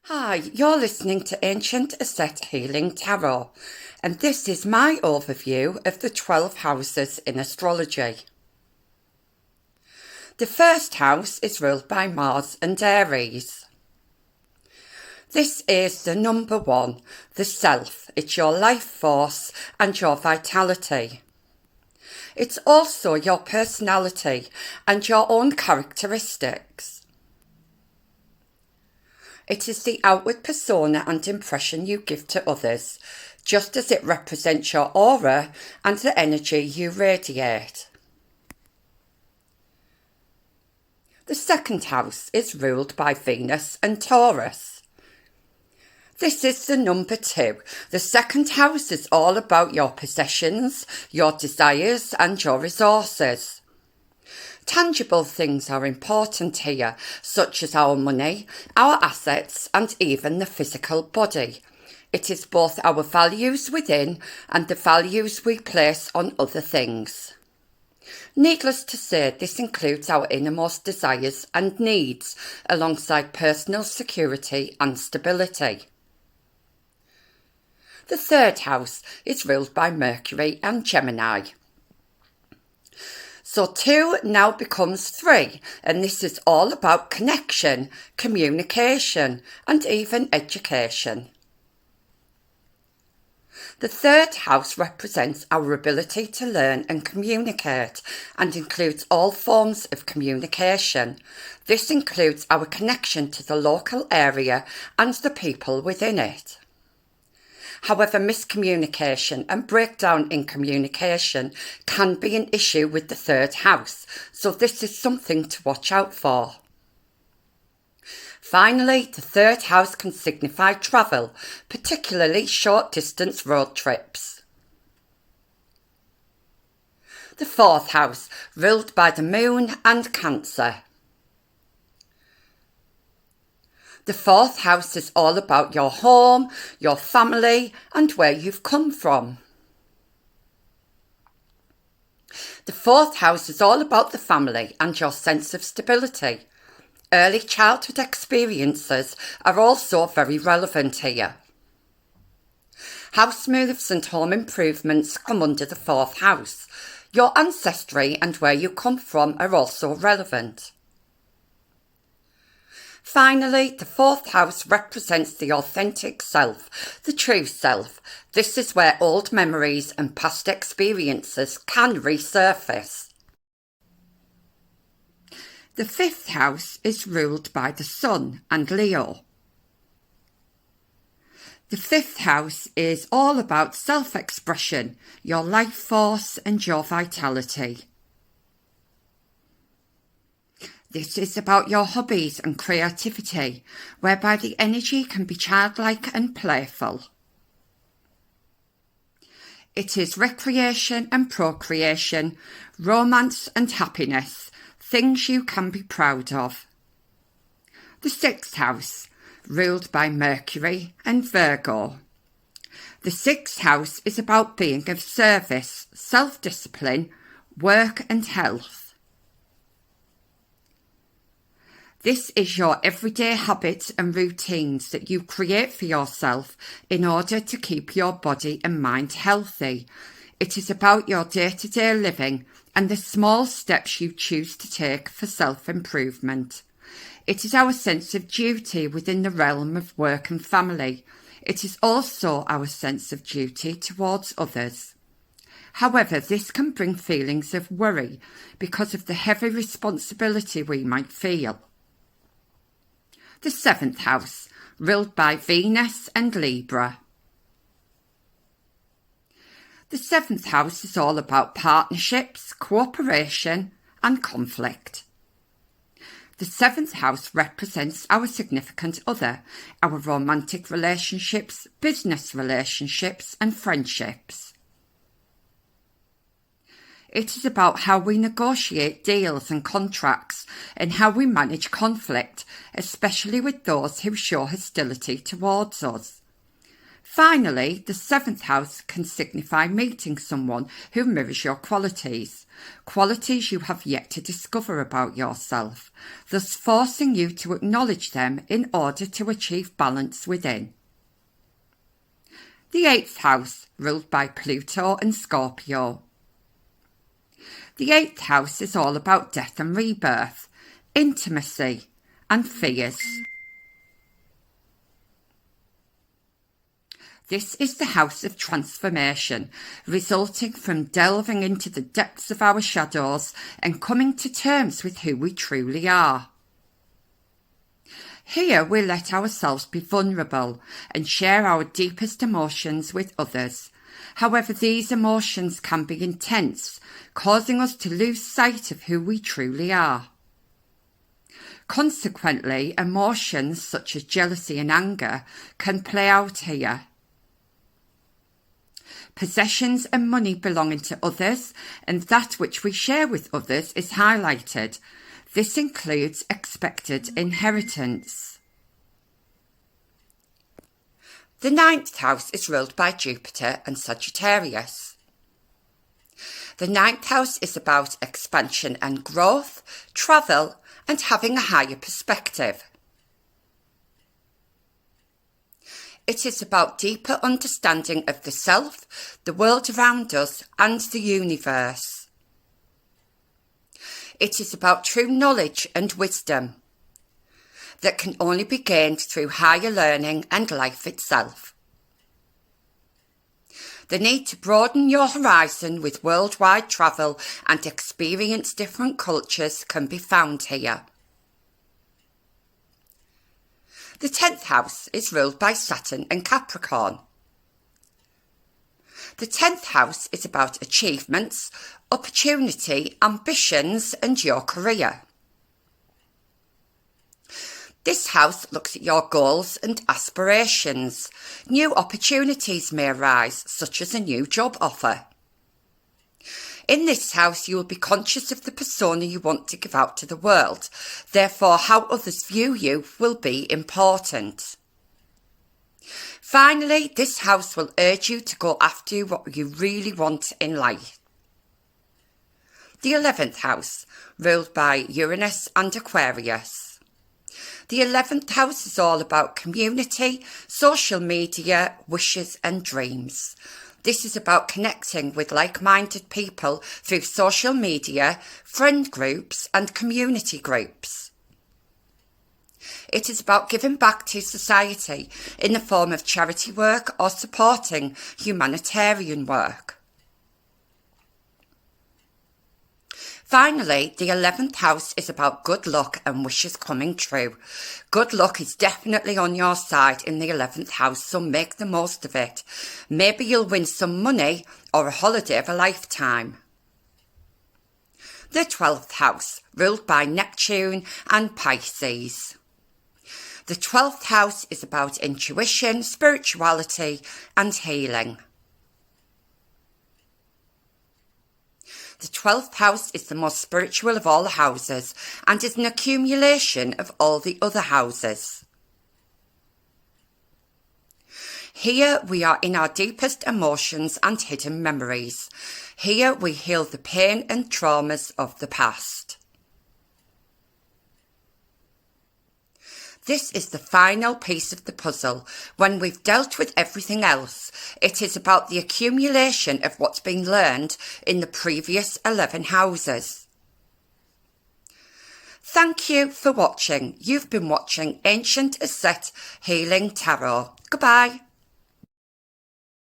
Hi, you're listening to Ancient Asset Healing Tarot, and this is my overview of the 12 houses in astrology. The first house is ruled by Mars and Aries. This is the number one, the self. It's your life force and your vitality. It's also your personality and your own characteristics. It is the outward persona and impression you give to others, just as it represents your aura and the energy you radiate. The second house is ruled by Venus and Taurus. This is the number two. The second house is all about your possessions, your desires and your resources. Tangible things are important here, such as our money, our assets, and even the physical body. It is both our values within and the values we place on other things. Needless to say, this includes our innermost desires and needs, alongside personal security and stability. The third house is ruled by Mercury and Gemini. So 2 now becomes 3, and this is all about connection, communication, and even education. The third house represents our ability to learn and communicate, and includes all forms of communication. This includes our connection to the local area and the people within it. However, miscommunication and breakdown in communication can be an issue with the third house, so this is something to watch out for. Finally, the third house can signify travel, particularly short-distance road trips. The fourth house, ruled by the Moon and Cancer. The fourth house is all about your home, your family, and where you've come from. The fourth house is all about the family and your sense of stability. Early childhood experiences are also very relevant here. House moves and home improvements come under the fourth house. Your ancestry and where you come from are also relevant. Finally, the fourth house represents the authentic self, the true self. This is where old memories and past experiences can resurface. The fifth house is ruled by the Sun and Leo. The fifth house is all about self-expression, your life force and your vitality. This is about your hobbies and creativity, whereby the energy can be childlike and playful. It is recreation and procreation, romance and happiness, things you can be proud of. The sixth house, ruled by Mercury and Virgo. The sixth house is about being of service, self-discipline, work and health. This is your everyday habits and routines that you create for yourself in order to keep your body and mind healthy. It is about your day-to-day living and the small steps you choose to take for self-improvement. It is our sense of duty within the realm of work and family. It is also our sense of duty towards others. However, this can bring feelings of worry because of the heavy responsibility we might feel. The seventh house, ruled by Venus and Libra. The seventh house is all about partnerships, cooperation and conflict. The seventh house represents our significant other, our romantic relationships, business relationships and friendships. It is about how we negotiate deals and contracts and how we manage conflict, especially with those who show hostility towards us. Finally, the 7th house can signify meeting someone who mirrors your qualities, qualities you have yet to discover about yourself, thus forcing you to acknowledge them in order to achieve balance within. The 8th house, ruled by Pluto and Scorpio. The 8th house is all about death and rebirth, intimacy, and fears. This is the house of transformation, resulting from delving into the depths of our shadows and coming to terms with who we truly are. Here we let ourselves be vulnerable and share our deepest emotions with others. However, these emotions can be intense, causing us to lose sight of who we truly are. Consequently, emotions such as jealousy and anger can play out here. Possessions and money belonging to others and that which we share with others is highlighted. This includes expected inheritance. The 9th house is ruled by Jupiter and Sagittarius. The 9th house is about expansion and growth, travel, and having a higher perspective. It is about deeper understanding of the self, the world around us, and the universe. It is about true knowledge and wisdom that can only be gained through higher learning and life itself. The need to broaden your horizon with worldwide travel and experience different cultures can be found here. The 10th house is ruled by Saturn and Capricorn. The 10th house is about achievements, opportunity, ambitions, and your career. This house looks at your goals and aspirations. New opportunities may arise, such as a new job offer. In this house, you will be conscious of the persona you want to give out to the world. Therefore, how others view you will be important. Finally, this house will urge you to go after what you really want in life. The 11th house, ruled by Uranus and Aquarius. The 11th house is all about community, social media, wishes and dreams. This is about connecting with like-minded people through social media, friend groups and community groups. It is about giving back to society in the form of charity work or supporting humanitarian work. Finally, the 11th house is about good luck and wishes coming true. Good luck is definitely on your side in the 11th house, so make the most of it. Maybe you'll win some money or a holiday of a lifetime. The 12th house, ruled by Neptune and Pisces. The 12th house is about intuition, spirituality and healing. The 12th house is the most spiritual of all the houses and is an accumulation of all the other houses. Here we are in our deepest emotions and hidden memories. Here we heal the pain and traumas of the past. This is the final piece of the puzzle. When we've dealt with everything else, it is about the accumulation of what's been learned in the previous 11 houses. Thank you for watching. You've been watching Ancient Asset Healing Tarot. Goodbye.